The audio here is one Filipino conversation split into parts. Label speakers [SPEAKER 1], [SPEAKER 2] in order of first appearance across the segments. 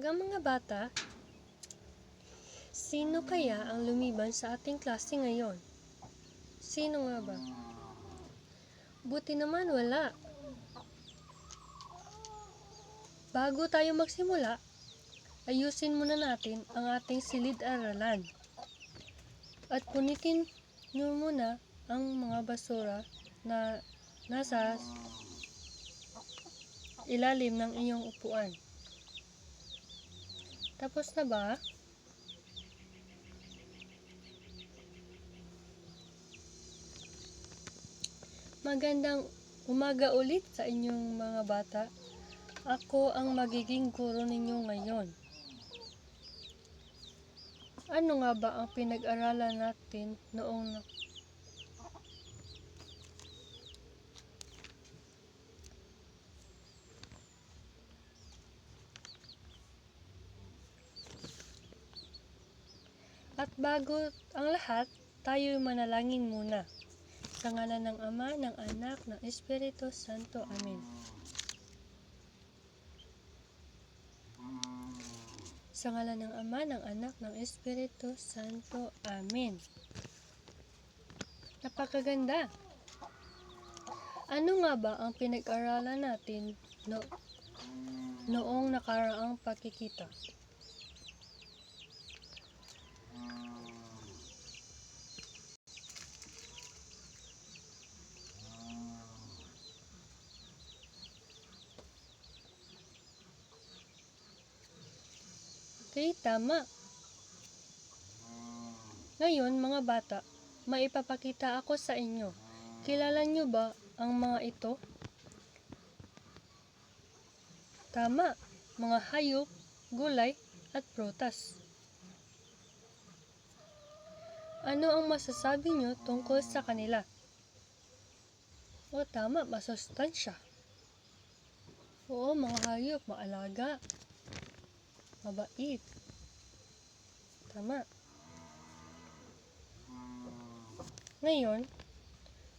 [SPEAKER 1] Mga bata, sino kaya ang lumiban sa ating klase ngayon? Sino nga ba? Buti naman wala. Bago tayo magsimula, ayusin muna natin ang ating silid-aralan. At punitin nyo muna ang mga basura na nasa ilalim ng iyong upuan. Tapos na ba? Magandang umaga ulit sa inyong mga bata. Ako ang magiging guro ninyo ngayon. Ano nga ba ang pinag-aralan natin noong At bago ang lahat, tayo'y manalangin muna. Sa ngalan ng Ama, ng Anak, ng Espiritu Santo. Amen. Sa ngalan ng Ama, ng Anak, ng Espiritu Santo. Amen. Napakaganda! Ano nga ba ang pinag-aralan natin noong nakaraang pagkikita? Okay, tama. Ngayon, mga bata, maipapakita ako sa inyo. Kilala nyo ba ang mga ito? Tama, mga hayop, gulay, at prutas. Ano ang masasabi nyo tungkol sa kanila? O tama, masustansya. Oo, mga hayop, maalaga, mabait. Tama. Ngayon,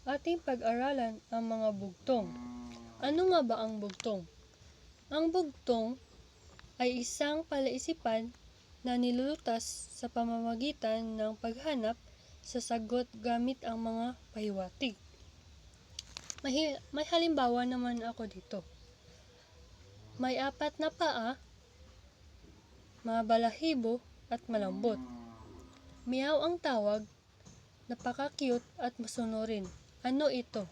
[SPEAKER 1] ating pag-aralan ang mga bugtong. Ano nga ba ang bugtong? Ang bugtong ay isang palaisipan na nilulutas sa pamamagitan ng paghanap sa sagot gamit ang mga pahiwatig. May halimbawa naman ako dito. May 4 na paa, mabalahibo at malambot. Meow ang tawag, napaka-cute at masunurin. Ano ito?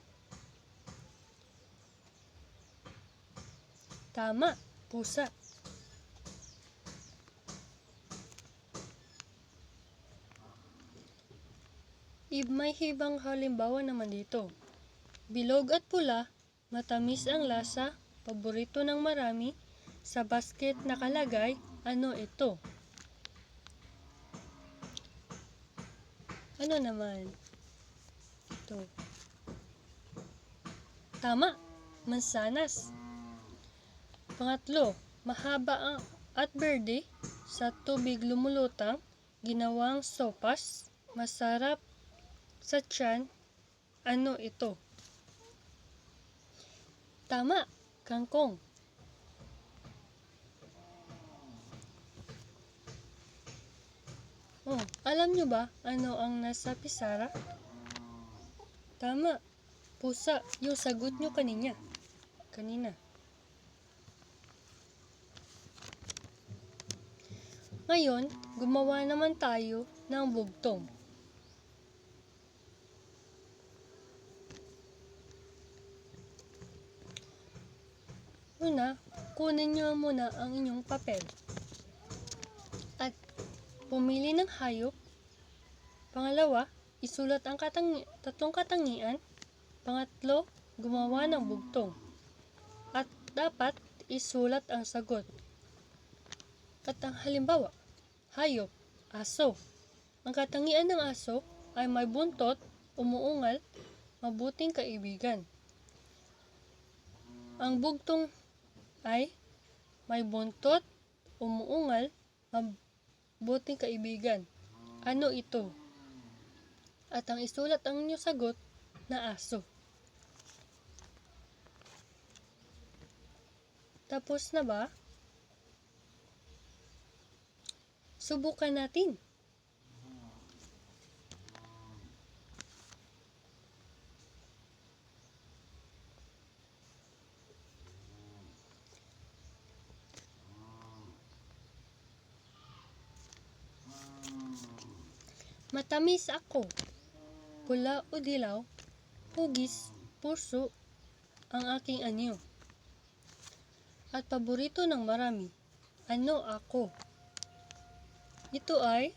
[SPEAKER 1] Tama, pusa. May ibang halimbawa naman dito. Bilog at pula, matamis ang lasa, paborito ng marami, sa basket nakalagay, ano ito? Ano naman? Ito. Tama, mansanas. Pangatlo, mahaba at berde, sa tubig lumulutang, ginawang sopas, masarap sa tiyan, ano ito? Tama, kangkong. Alam nyo ba ano ang nasa pisara? Tama, pusa. Yung sagot nyo kanina. Ngayon, gumawa naman tayo ng bugtong. Una, kunin nyo muna ang inyong papel. At pumili ng hayop. Pangalawa, isulat ang tatlong katangian. Pangatlo, gumawa ng bugtong. At dapat isulat ang sagot. At ang halimbawa, hayop, aso. Ang katangian ng aso ay may buntot, umuungal, mabuting kaibigan. Ang bugtong ay may buntot, umuungal, mabuting kaibigan. Ano ito? At ang isulat ang inyong sagot na aso. Tapos na ba? Subukan natin. Matamis ako. Pula o dilaw, hugis, puso, ang aking anyo. At paborito ng marami. Ano ako? Ito ay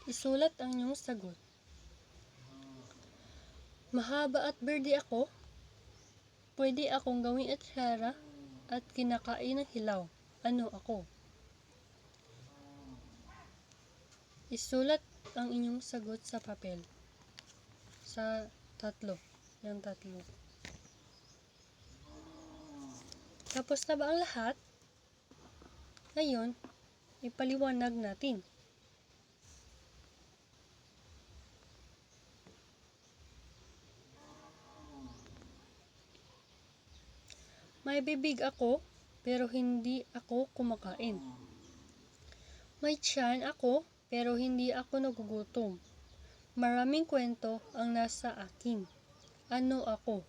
[SPEAKER 1] isulat ang iyong sagot. Mahaba at berde ako. Pwede akong gawing atsara at kinakain ng hilaw. Ano ako? Isulat ang inyong sagot sa papel. Sa tatlo. Yung tatlo. Tapos na ba ang lahat? Ngayon, ipaliwanag natin. May bibig ako, pero hindi ako kumakain. May tiyan ako, pero hindi ako nagugutom. Maraming kwento ang nasa akin. Ano ako?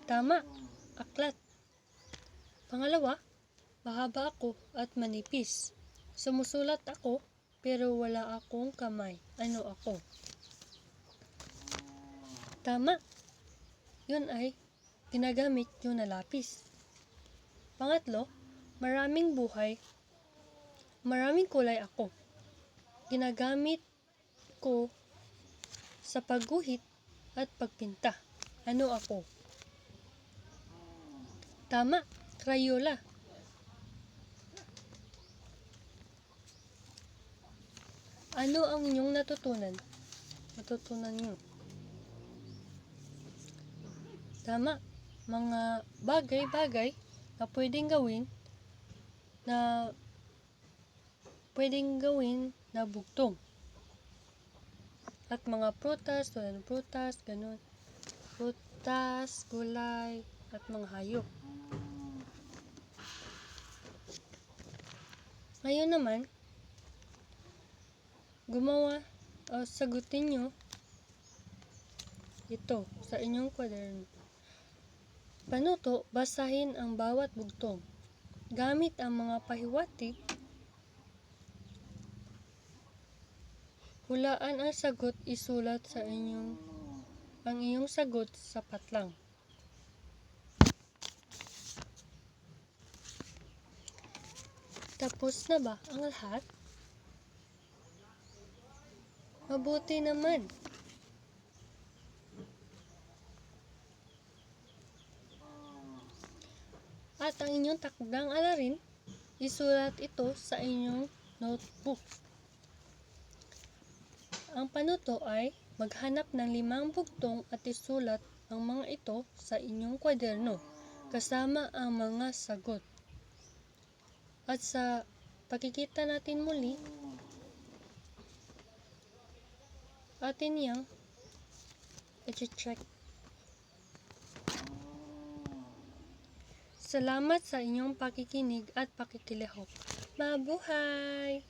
[SPEAKER 1] Tama, aklat. Pangalawa, mahaba ako at manipis. Sumusulat ako, pero wala akong kamay. Ano ako? Tama, yun ay ginagamit yun na lapis. Pangatlo, maraming buhay. Maraming kulay ako. Ginagamit ko sa pagguhit at pagpinta. Ano ako? Tama, Crayola. Ano ang inyong natutunan? Natutunan nyo? Tama, mga bagay-bagay na pwedeng gawin na bugtong. At mga prutas, tulad ng prutas, ganun. Prutas, gulay, at mga hayop. Ngayon naman, sagutin nyo ito sa inyong kwaderno. Panuto, basahin ang bawat bugtong. Gamit ang mga pahiwatig, hulaan ang sagot, isulat ang iyong sagot sa patlang. Tapos na ba ang lahat? Mabuti naman. At ang inyong takdang alarin, isulat ito sa inyong notebook. Ang panuto ay maghanap ng 5 bugtong at isulat ang mga ito sa inyong kwaderno, kasama ang mga sagot. At sa pagkikita natin muli, atin yang i-check. Salamat sa inyong pakikinig at pakikilahok. Mabuhay!